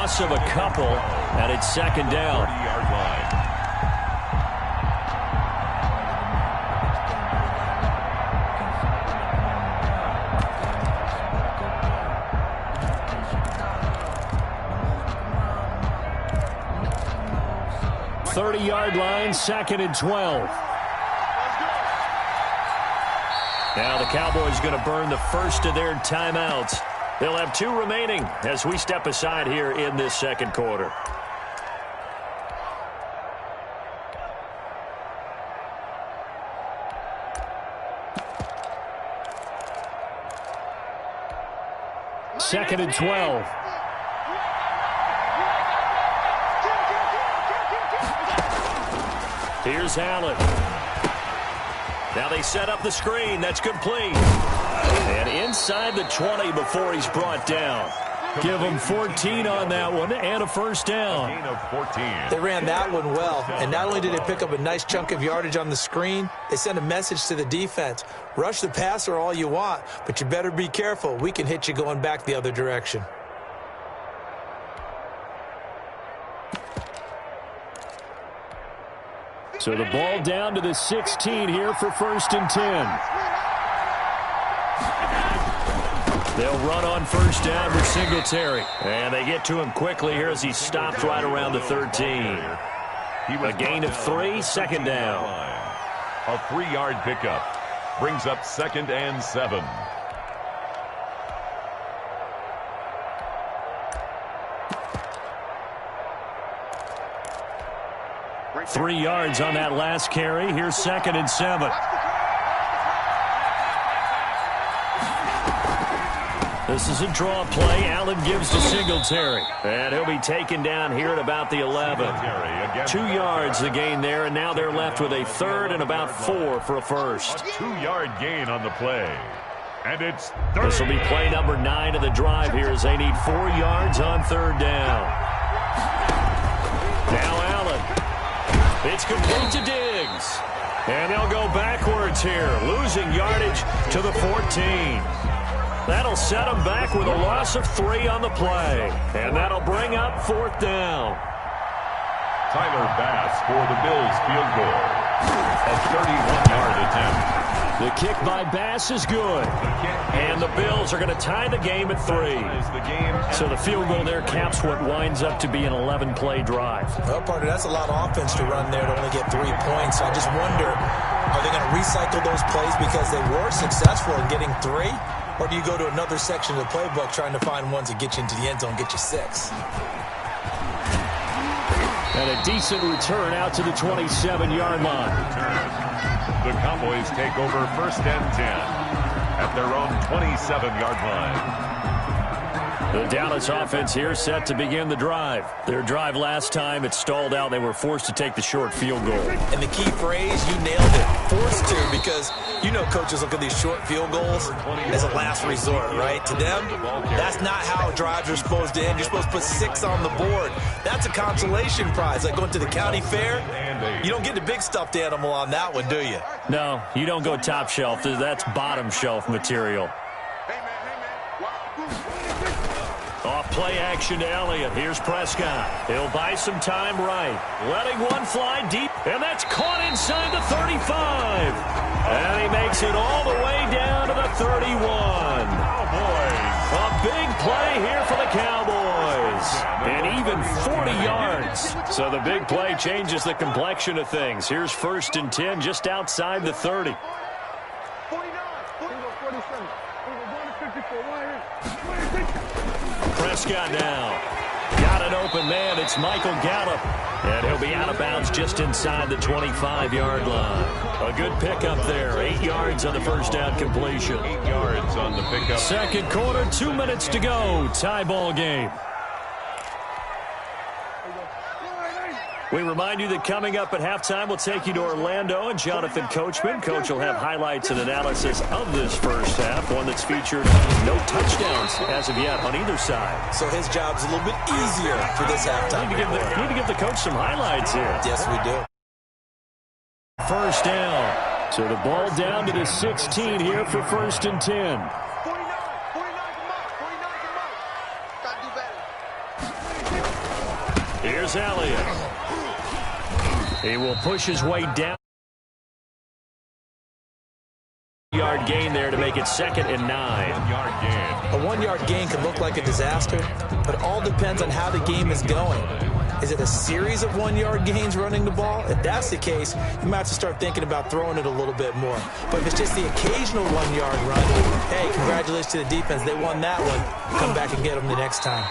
loss of a couple, and it's second down. 40-yard line. Thirty-yard line, second and 12. Now the Cowboys going to burn the first of their timeouts. They'll have 2 remaining as we step aside here in this second quarter. Second and 12. Here's Allen. Now they set up the screen. That's complete. And inside the 20 before he's brought down. Give him 14 on that one and a first down. Gain of 14. They ran that one well, and not only did they pick up a nice chunk of yardage on the screen, they sent a message to the defense. Rush the passer all you want, but you better be careful. We can hit you going back the other direction. So the ball down to the 16 here for first and 10. They'll run on first down with Singletary. And they get to him quickly here as he stops right around the 13. A gain of 3, second down. A 3-yard pickup brings up second and 7. Three yards on that last carry. Here's second and 7. This is a draw play. Allen gives to Singletary. And he'll be taken down here at about the 11. 2 yards the gain there, and now they're left with a third and about 4 for a first. A 2-yard gain on the play. And it's third. This will be play number 9 of the drive here as they need 4 yards on third down. Now Allen. It's complete to Diggs. And they'll go backwards here, losing yardage to the 14. That'll set them back with a loss of 3 on the play. And that'll bring up fourth down. Tyler Bass for the Bills field goal. A 31-yard attempt. The kick by Bass is good. And the Bills are going to tie the game at 3. So the field goal there caps what winds up to be an 11-play drive. Well, partner, that's a lot of offense to run there to only get 3 points. I just wonder, are they going to recycle those plays because they were successful in getting 3? Or do you go to another section of the playbook trying to find ones that get you into the end zone, get you 6? And a decent return out to the 27-yard line. The Cowboys take over first and 10 at their own 27-yard line. The Dallas offense here set to begin the drive. Their drive last time, it stalled out. They were forced to take the short field goal. And the key phrase, you nailed it, forced to, because you know coaches look at these short field goals as a last resort, right? To them, that's not how drives are supposed to end. You're supposed to put 6 on the board. That's a consolation prize. Like going to the county fair, you don't get the big stuffed animal on that one, do you? No, you don't go top shelf. That's bottom shelf material. Off play action to Elliott. Here's Prescott. He'll buy some time right. Letting one fly deep, and that's caught inside the 35. And he makes it all the way down to the 31. Cowboys. A big play here for the Cowboys. And even 40 yards. So the big play changes the complexion of things. Here's first and 10 just outside the 30. Prescott now. Got an open man. It's Michael Gallup. And he'll be out of bounds just inside the 25-yard line. A good pickup there. 8 yards on the first down completion. 8 yards on the pickup. Second quarter, 2 minutes to go. Tie ball game. We remind you that coming up at halftime, we'll take you to Orlando and Jonathan Coachman. Coach will have highlights and analysis of this first half, one that's featured no touchdowns as of yet on either side. So his job's a little bit easier for this halftime. Need to give the coach some highlights here. Yes, we do. First down. So the ball down to the 16 here for first and 10. Here's Elliott. He will push his way down. Yard gain there to make it 2nd and 9. 1-yard gain. A 1-yard gain can look like a disaster, but it all depends on how the game is going. Is it a series of 1-yard gains running the ball? If that's the case, you might have to start thinking about throwing it a little bit more. But if it's just the occasional 1-yard run, hey, congratulations to the defense. They won that one. Come back and get them the next time.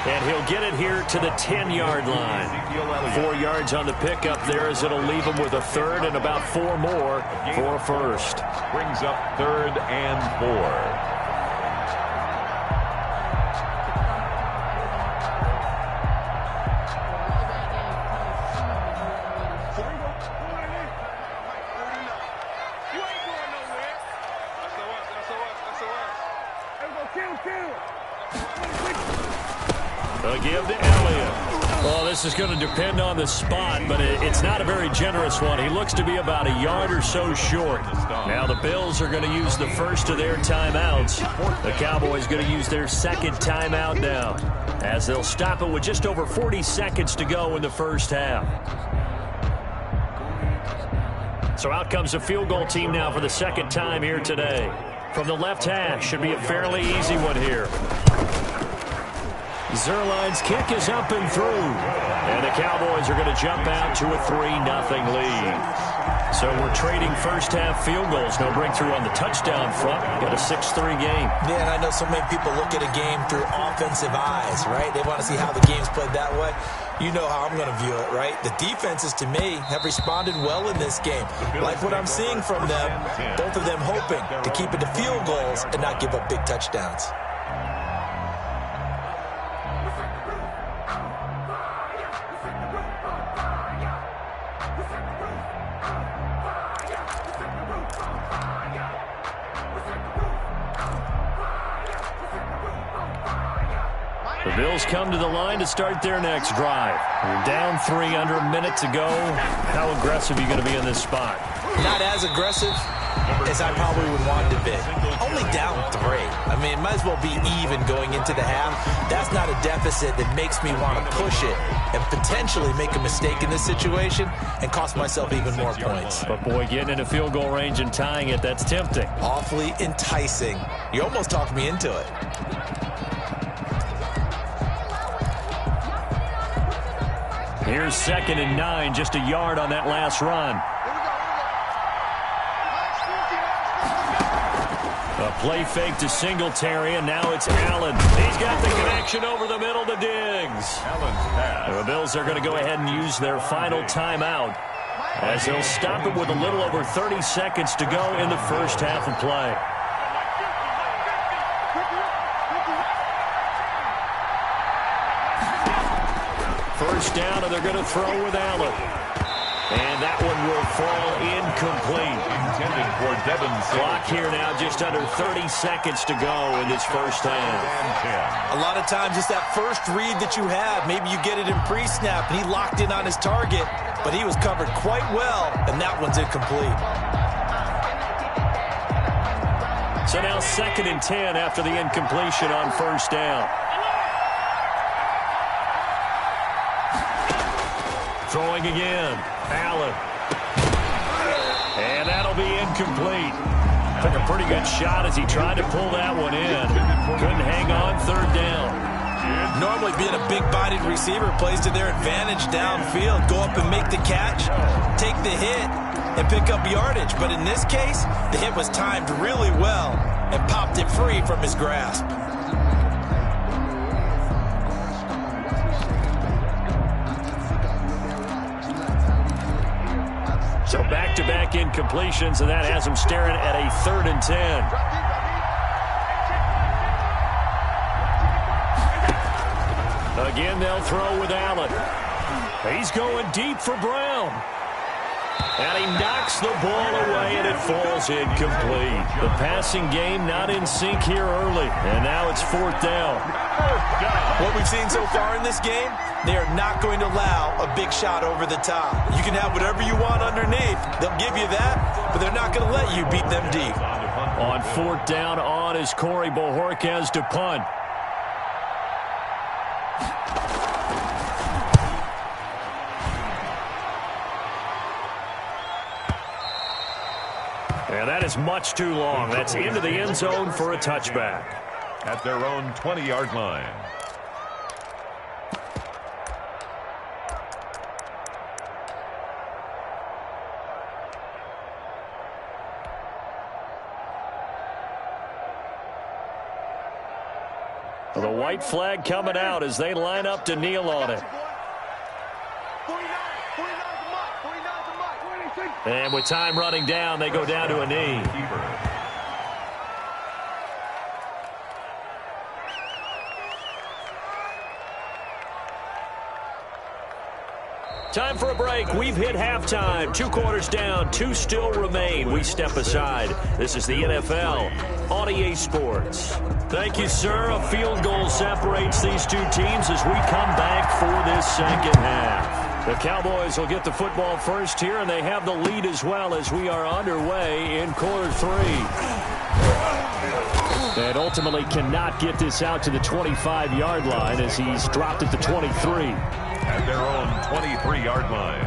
And he'll get it here to the 10-yard line. 4 yards on the pickup there as it'll leave him with a 3rd and about 4 more for a 1st. Brings up 3rd and 4. They'll give to Elliott. Well, this is going to depend on the spot, but it's not a very generous one. He looks to be about a yard or so short. Now the Bills are going to use the first of their timeouts. The Cowboys going to use their 2nd timeout now, as they'll stop it with just over 40 seconds to go in the first half. So out comes the field goal team now for the 2nd time here today. From the left hash, should be a fairly easy one here. Zerline's kick is up and through. And the Cowboys are going to jump out to a 3-0 lead. So we're trading first-half field goals. No breakthrough on the touchdown front. Got a 6-3 game. Yeah, and I know so many people look at a game through offensive eyes, right? They want to see how the game's played that way. You know how I'm going to view it, right? The defenses, to me, have responded well in this game. Like what I'm seeing from them, both of them hoping to keep it to field goals and not give up big touchdowns. The Bills come to the line to start their next drive. We're down 3 under a minute to go. How aggressive are you going to be in this spot? Not as aggressive as I probably would want to be. Only down 3. I mean, it might as well be even going into the half. That's not a deficit that makes me want to push it and potentially make a mistake in this situation and cost myself even more points. But, boy, getting into field goal range and tying it, that's tempting. Awfully enticing. You almost talked me into it. Here's 2nd and 9, just a yard on that last run. A play fake to Singletary, and now it's Allen. He's got the connection over the middle to Diggs. Allen's pass. The Bills are going to go ahead and use their final timeout, as they'll stop it with a little over 30 seconds to go in the first half of play. First down, and they're going to throw with Allen. And that one will fall incomplete. Intended for Devin. Clock here now, just under 30 seconds to go in this first half. A lot of times it's that first read that you have. Maybe you get it in pre-snap, and he locked in on his target, but he was covered quite well, and that one's incomplete. So now 2nd and 10 after the incompletion on first down. Throwing again. Allen. And that'll be incomplete. Took a pretty good shot as he tried to pull that one in. Couldn't hang on 3rd down. Normally being a big-bodied receiver plays to their advantage downfield. Go up and make the catch, take the hit, and pick up yardage. But in this case, the hit was timed really well and popped it free from his grasp. So back-to-back incompletions, and that has him staring at a 3rd and 10. Again, they'll throw with Allen. He's going deep for Brown. And he knocks the ball away, and it falls incomplete. The passing game not in sync here early, and now it's 4th down. What we've seen so far in this game, they are not going to allow a big shot over the top. You can have whatever you want underneath. They'll give you that, but they're not going to let you beat them deep. On 4th down, on is Corey Bojorquez to punt. And that is much too long. That's into the end zone for a touchback. At their own 20-yard line. The white flag coming out as they line up to kneel on it. And with time running down, they go down to a knee. Time for a break. We've hit halftime. 2 quarters down. 2 still remain. We step aside. This is the NFL on EA Sports. Thank you, sir. A field goal separates these two teams as we come back for this second half. The Cowboys will get the football first here, and they have the lead as well as we are underway in quarter 3. And ultimately cannot get this out to the 25-yard line as he's dropped at the 23. At their own 23-yard line.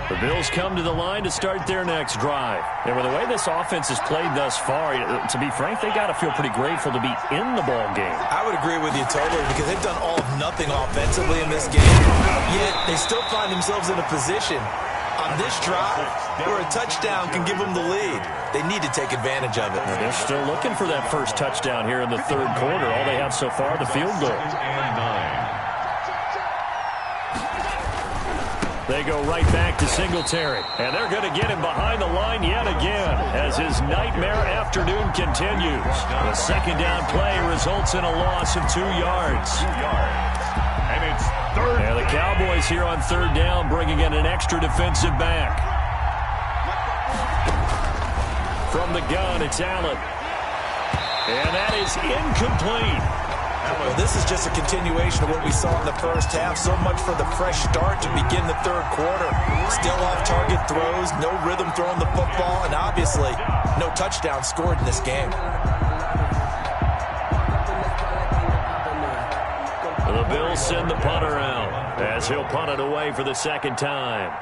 The Bills come to the line to start their next drive. And with the way this offense has played thus far, to be frank, they got to feel pretty grateful to be in the ball game. I would agree with you totally because they've done all of nothing offensively in this game. Yet they still find themselves in a position on this drive where a touchdown can give them the lead. They need to take advantage of it. They're still looking for that first touchdown here in the third quarter. All they have so far, the field goal. They go right back to Singletary. And they're going to get him behind the line yet again as his nightmare afternoon continues. The second down play results in a loss of 2 yards. And it's third. And the Cowboys here on third down bringing in an extra defensive back. From the gun, it's Allen. And that is incomplete. Well, this is just a continuation of what we saw in the first half. So much for the fresh start to begin the third quarter. Still off-target throws, no rhythm throwing the football, and obviously no touchdown scored in this game. The Bills send the punter out as he'll punt it away for the second time.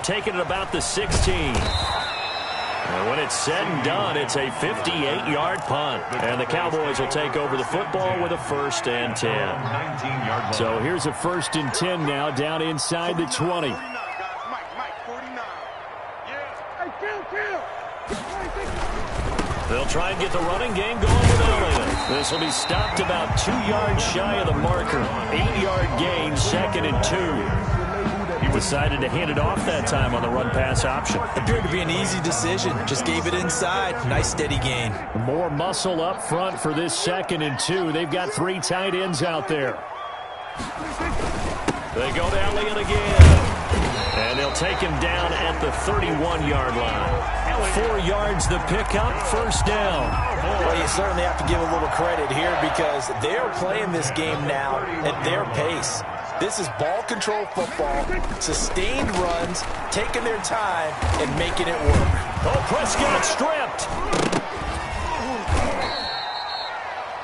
Taking it about the 16. And when it's said and done, it's a 58-yard punt. And the Cowboys will take over the football with a 1st and 10. So here's a 1st and 10 now down inside the 20. They'll try and get the running game going with Elliott. This will be stopped about 2 yards shy of the marker. 8-yard gain, 2nd and 2. He decided to hand it off that time on the run-pass option. Appeared to be an easy decision. Just gave it inside. Nice steady gain. More muscle up front for this 2nd and 2. They've got 3 tight ends out there. They go to Elliott again. And they'll take him down at the 31-yard line. 4 yards the pickup, 1st down. Well, you certainly have to give a little credit here because they're playing this game now at their pace. This is ball control football, sustained runs, taking their time, and making it work. Oh, Prescott stripped.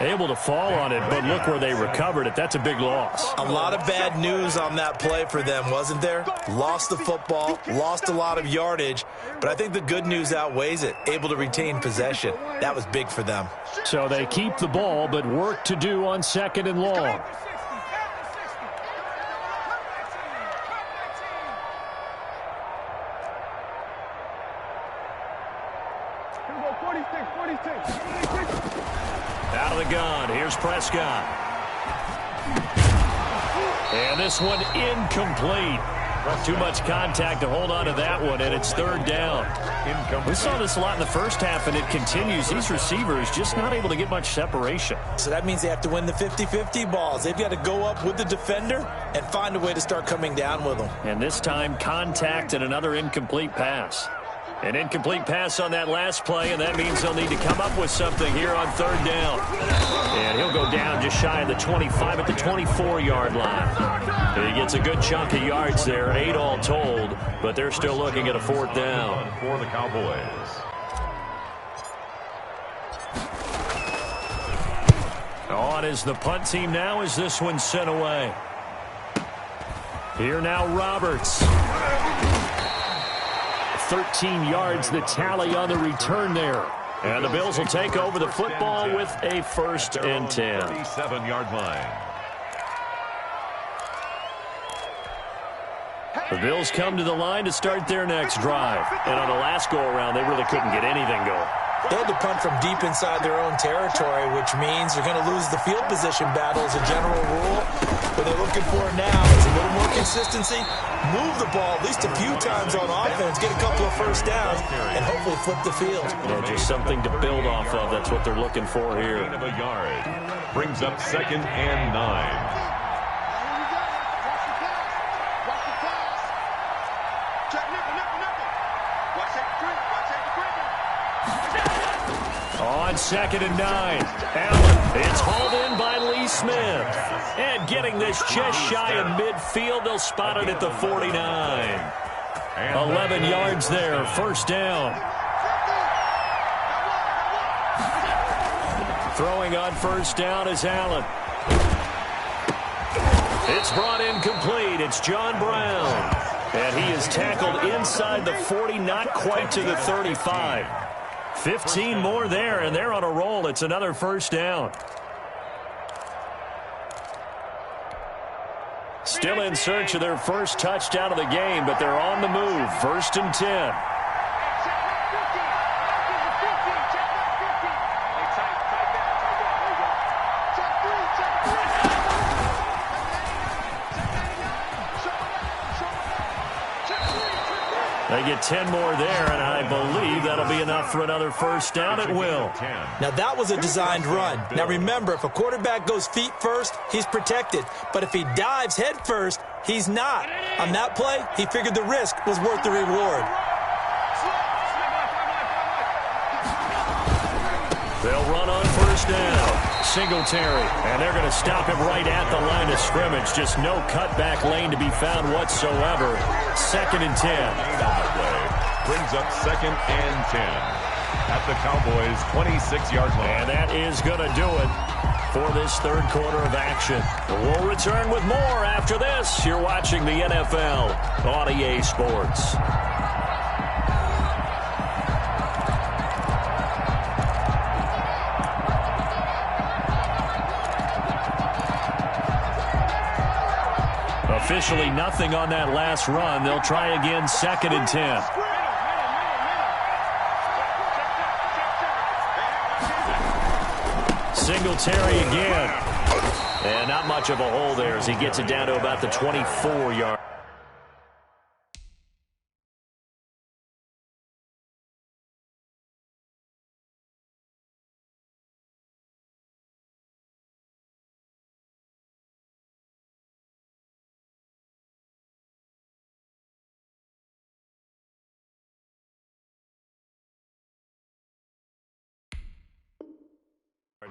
Able to fall on it, but look where they recovered it. That's a big loss. A lot of bad news on that play for them, wasn't there? Lost the football, lost a lot of yardage, but I think the good news outweighs it. Able to retain possession. That was big for them. So they keep the ball, but work to do on 2nd and long. Out of the gun, here's Prescott. And this one incomplete. Too much contact to hold on to that one, and it's 3rd down. We saw this a lot in the first half, and it continues. These receivers just not able to get much separation. So that means they have to win the 50-50 balls. They've got to go up with the defender and find a way to start coming down with them. And this time, contact and another incomplete pass. An incomplete pass on that last play, and that means they'll need to come up with something here on 3rd down. And he'll go down just shy of the 25 at the 24-yard line. He gets a good chunk of yards there, 8 all told, but they're still looking at a 4th down. For the Cowboys. On is the punt team now as this one sent away. Here now Roberts. 13 yards the tally on the return there. And the Bills will take over the football with a 1st and 10. 37-yard line. The Bills come to the line to start their next drive. And on the last go-around, they really couldn't get anything going. They had to punt from deep inside their own territory, which means you're going to lose the field position battle as a general rule. What they're looking for now is a little more consistency, move the ball at least a few times on offense, get a couple of first downs, and hopefully flip the field. Yeah, just something to build off of. That's what they're looking for here. Gain of a yard. Brings up 2nd and 9. On 2nd and 9, Allen. It's hauled in by Lee Smith. And getting this just shy of midfield, they'll spot it at the 49. 11 yards there, 1st down. Throwing on 1st down is Allen. It's brought in complete. It's John Brown. And he is tackled inside the 40, not quite to the 35. 15 more there, and they're on a roll. It's another 1st down. Still in search of their first touchdown of the game, but they're on the move. 1st and 10. They get 10 more there, and I believe that'll be enough for another 1st down. It will. Now, that was a designed run. Now, remember, if a quarterback goes feet first, he's protected. But if he dives head first, he's not. On that play, he figured the risk was worth the reward. They'll run on 1st down. Singletary, and they're going to stop him right at the line of scrimmage. Just no cutback lane to be found whatsoever. 2nd and 10. Brings up 2nd and 10 at the Cowboys' 26-yard line. And that is going to do it for this 3rd quarter of action. We'll return with more after this. You're watching the NFL on EA Sports. Officially nothing on that last run. They'll try again, 2nd and 10. Singletary again. And not much of a hole there as he gets it down to about the 24-yard.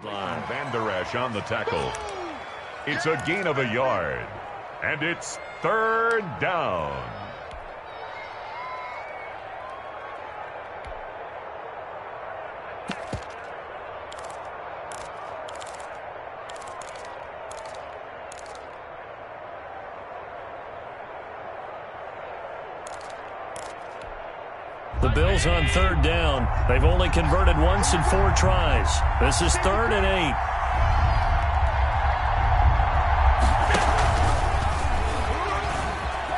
Line. Van Der Esch on the tackle. It's a gain of a yard. And it's 3rd down. The Bills on 3rd down. They've only converted once in 4 tries. This is 3rd and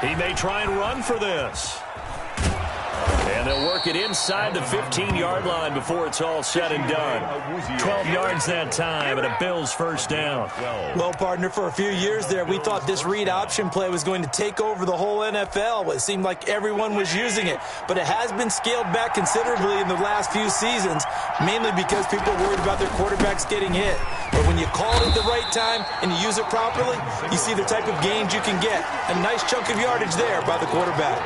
8. He may try and run for this. And they'll work it inside the 15-yard line before it's all said and done. 12 yards that time and a Bills 1st down. Well, partner, for a few years there, we thought this read option play was going to take over the whole NFL. It seemed like everyone was using it. But it has been scaled back considerably in the last few seasons, mainly because people are worried about their quarterbacks getting hit. But when you call it at the right time and you use it properly, you see the type of gains you can get. A nice chunk of yardage there by the quarterback.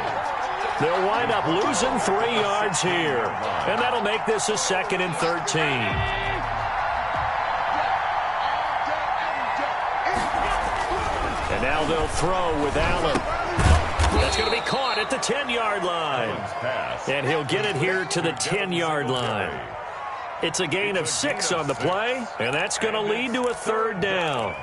They'll wind up losing 3 yards here. And that'll make this a 2nd and 13. And now they'll throw with Allen. That's going to be caught at the 10-yard line. And he'll get it here to the 10-yard line. It's a gain of 6 on the play, and that's going to lead to a 3rd down.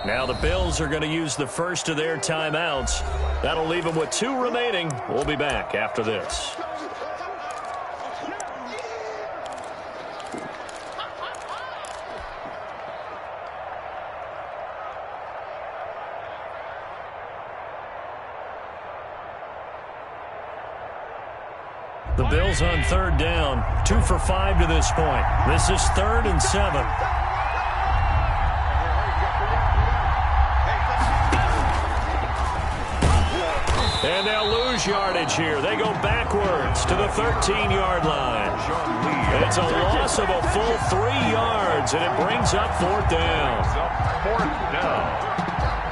Now the Bills are going to use the first of their timeouts. That'll leave them with 2 remaining. We'll be back after this. The Bills on 3rd down, 2 for 5 to this point. This is 3rd and 7. And they'll lose yardage here. They go backwards to the 13-yard line. It's a loss of a full 3 yards, and it brings up 4th down.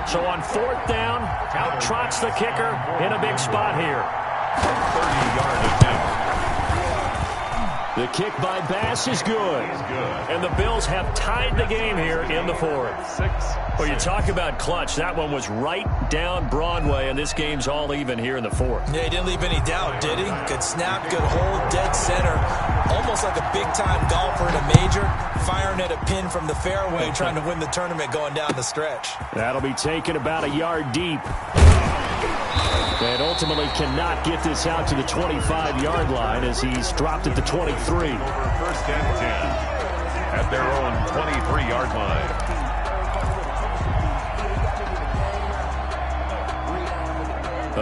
So on 4th down, out trots the kicker in a big spot here. 30-yard attempt. The kick by Bass is good. And the Bills have tied the game here in the 4th. Well, you talk about clutch. That one was right down Broadway, and this game's all even here in the 4th. Yeah, he didn't leave any doubt, did he? Good snap, good hold, dead center. Almost like a big-time golfer in a major, firing at a pin from the fairway, trying to win the tournament going down the stretch. That'll be taken about a yard deep. And ultimately cannot get this out to the 25-yard line as he's dropped at the 23. Over 1st and 10 at their own 23-yard line.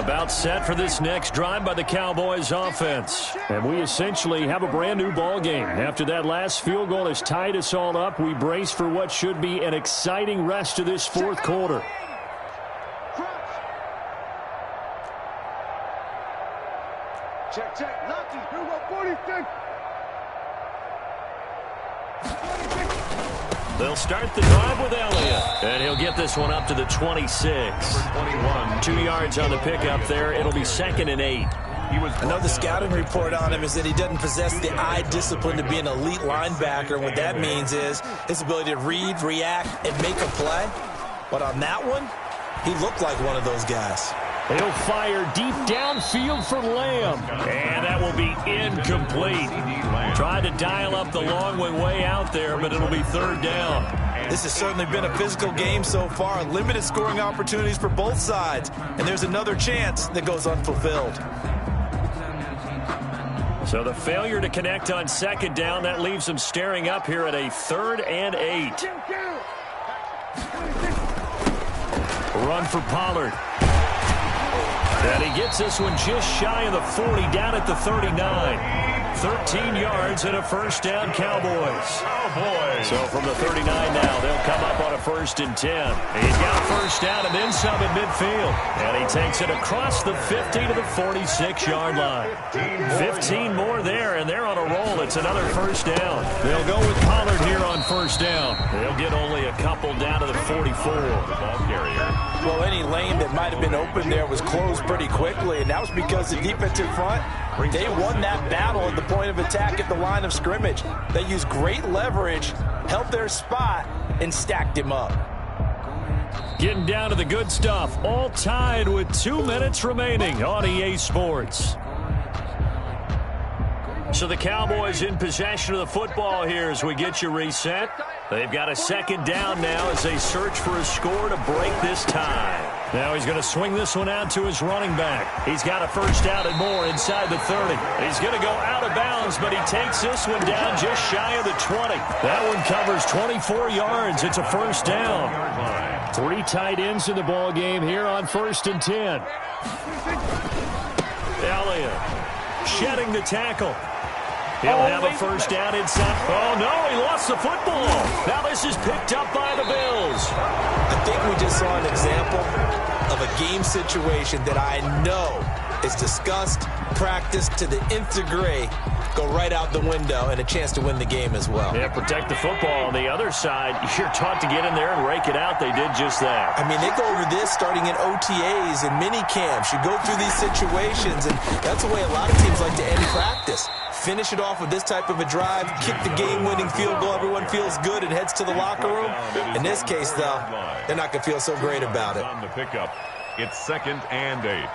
About set for this next drive by the Cowboys offense. And we essentially have a brand new ball game. After that last field goal has tied us all up, we brace for what should be an exciting rest of this 4th quarter. Check, check, Lucky, you got 46. They'll start the drive with Elliott. And he'll get this one up to the 26. 21. 2 yards on the pickup there. It'll be 2nd and 8. I know the scouting report on him is that he doesn't possess the eye discipline to be an elite linebacker. And what that means is his ability to read, react, and make a play. But on that one, he looked like one of those guys. He'll fire deep downfield for Lamb. And that will be incomplete. Tried to dial up the long way out there, but it'll be 3rd down. This has certainly been a physical game so far. Limited scoring opportunities for both sides. And there's another chance that goes unfulfilled. So the failure to connect on 2nd down, that leaves them staring up here at a 3rd and 8. Run for Pollard. And he gets this one just shy of the 40, down at the 39. 13 yards and a 1st down, Cowboys. So from the 39 now, they'll come up on a 1st and 10. He's got a 1st down and then some at midfield. And he takes it across the 50 to the 46-yard line. 15 more there, and they're on a roll. It's another 1st down. They'll go with Pollard here on 1st down. They'll get only a couple down to the 44. Ball carrier. Well, any lane that might have been open there was closed pretty quickly, and that was because the defensive front, they won that battle at the point of attack at the line of scrimmage. They used great leverage, held their spot, and stacked him up. Getting down to the good stuff, all tied with 2 minutes remaining on EA Sports. So the Cowboys in possession of the football here as we get you reset. They've got a 2nd down now as they search for a score to break this tie. Now he's going to swing this one out to his running back. He's got a 1st down and more inside the 30. He's going to go out of bounds, but he takes this one down just shy of the 20. That one covers 24 yards. It's a 1st down. 3 tight ends in the ball game here on 1st and 10. Elliott shedding the tackle. He'll have a 1st down inside. Oh, no, he lost the football. Now this is picked up by the Bills. I think we just saw an example of a game situation that I know is discussed practice to the nth degree go right out the window, and a chance to win the game as well. Yeah, protect the football. On the other side, you're taught to get in there and rake it out. They did just that. I mean, they go over this starting in OTAs and mini camps. You go through these situations, and that's the way a lot of teams like to end practice. Finish it off with this type of a drive, kick the game-winning field goal. Everyone feels good and heads to the locker room. In this case, though, they're not going to feel so great about it. On the pickup, it's 2nd and 8.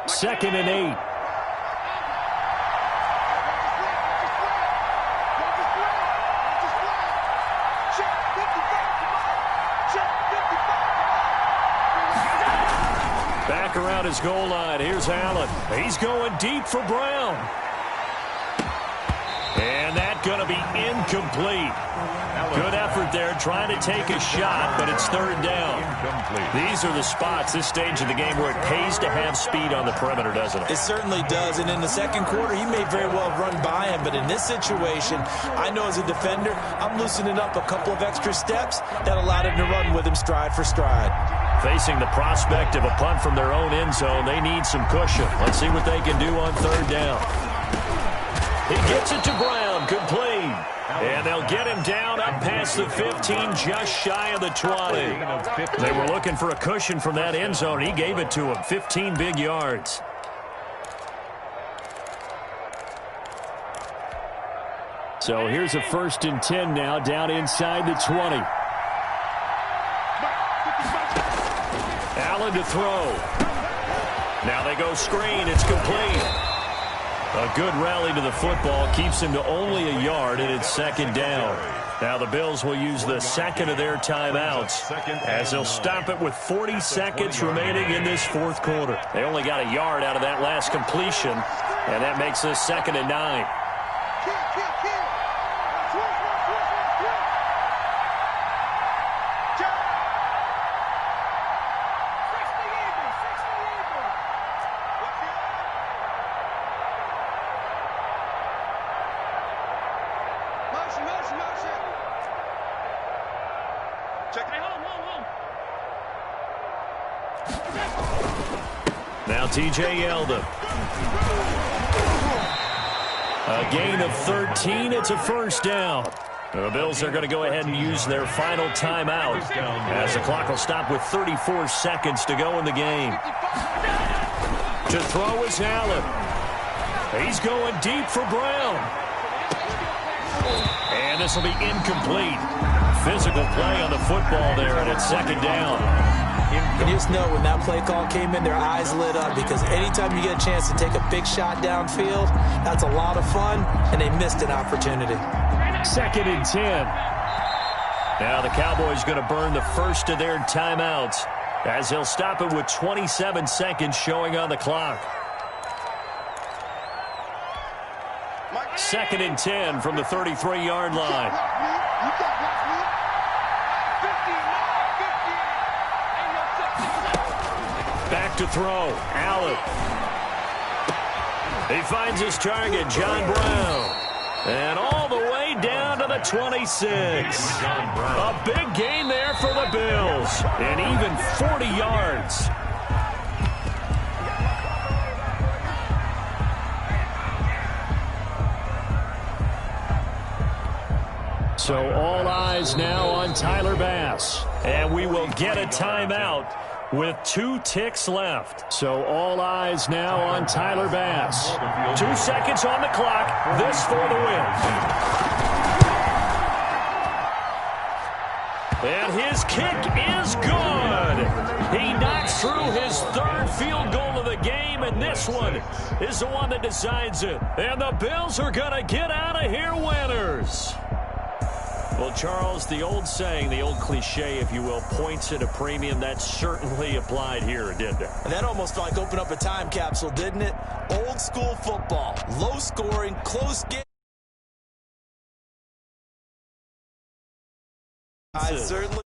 Second and 8. Back around his goal line. Here's Allen. He's going deep for Brown. And that's going to be incomplete. Good effort there trying to take a shot, but it's 3rd down. These are the spots, this stage of the game, where it pays to have speed on the perimeter, doesn't it? It certainly does, and in the second quarter, he may very well run by him, but in this situation, I know as a defender, I'm loosening up a couple of extra steps that allowed him to run with him stride for stride. Facing the prospect of a punt from their own end zone, they need some cushion. Let's see what they can do on 3rd down. He gets it to Brown, complete. And they'll get him down up past the 15, just shy of the 20. They were looking for a cushion from that end zone. He gave it to him, 15 big yards. So here's a 1st and 10 now, down inside the 20. Allen to throw. Now they go screen. It's complete. A good rally to the football keeps him to only a yard, and it's 2nd down. Now the Bills will use the 2nd of their timeouts as they'll stop it with 40 seconds remaining in this 4th quarter. They only got a yard out of that last completion, and that makes this 2nd and 9. Now T.J. Yeldon. A gain of 13. It's a 1st down. The Bills are going to go ahead and use their final timeout as the clock will stop with 34 seconds to go in the game. To throw is Allen. He's going deep for Brown. And this will be incomplete. Physical play on the football there, and it's 2nd down. And you just know when that play call came in, their eyes lit up, because anytime you get a chance to take a big shot downfield, that's a lot of fun, and they missed an opportunity. 2nd and 10. Now the Cowboys going to burn the 1st of their timeouts as they'll stop it with 27 seconds showing on the clock. 2nd and 10 from the 33-yard line. Back to throw. Allen. He finds his target, John Brown. And all the way down to the 26. A big gain there for the Bills. And even 40 yards. So all eyes now on Tyler Bass. And we will get a timeout with 2 ticks left. So all eyes now on Tyler Bass. 2 seconds on the clock. This for the win. And his kick is good. He knocks through his 3rd field goal of the game, and this one is the one that decides it. And the Bills are going to get out of here winners. Well, Charles, the old saying, the old cliche, if you will, points at a premium, that certainly applied here, didn't it? And that almost like opened up a time capsule, didn't it? Old school football, low scoring, close game. I certainly